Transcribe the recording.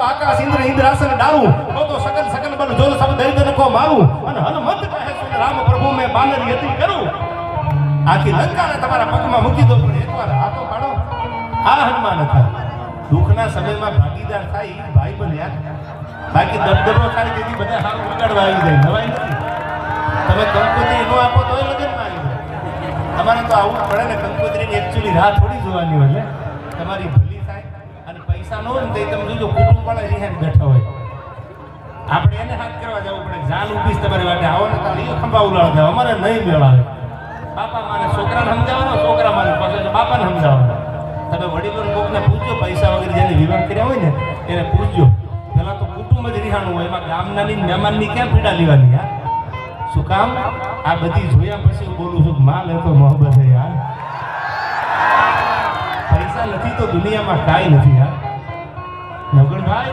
આકાશ ઇન્દ્ર ઇન્દ્રાસન ડારું તો સકલ સકલ બલ જોર સબ દરિદ્ર કો મારું અને હનુમંત કહે છે રામ પ્રભુ મે બાનર યતિ કરું આખી લંકાને તમારા પગમાં મૂકી દો પણ એકવાર હાથો પાડો આ હનુમાન હતા દુઃખના સમયમાં ભાગીદાર થાય ભાઈ બન્યા બાકી દબદબો થાય તેથી બધા સારું વગાડવા આવી જાય નવાઈ નથી તમે કંકોત્રી નો આપો તોય લગનમાં આવી જાય તમારે તો આવું પડે ને કંકોત્રીની એકચ્યુઅલી રાહ થોડી જોવાની હોય તમારી ભલી થાય અને પૈસા નો હોય ને તમે જોજો કુટુંબ વાળા રીહાને બેઠા હોય આપણે એને હાથ કરવા જવું પડે જાન ઉભીશ તમારી વાટે આવો ને તાળી ખંભા ઉલાડો અમારે નહીં મેળાવે બાપા માને છોકરાને સમજાવવાનો છોકરા માને પાસે બાપાને સમજાવવાનો તમે વડીલોને કોકને પૂછજો પૈસા વગેરે જેને વિવાહ કર્યા હોય ને એને પૂછજો પેલા તો કુટુંબ જ રિહાણું હોય એમાં ગામનાની મહેમાનની ક્યાં પીડા લેવાની યાર શું કામ આ બધી જોયા પછી બોલું છું માલ એ તો મોહબ્બત છે યાર પૈસા નથી તો દુનિયામાં કાંઈ નથી યાર નવગણભાઈ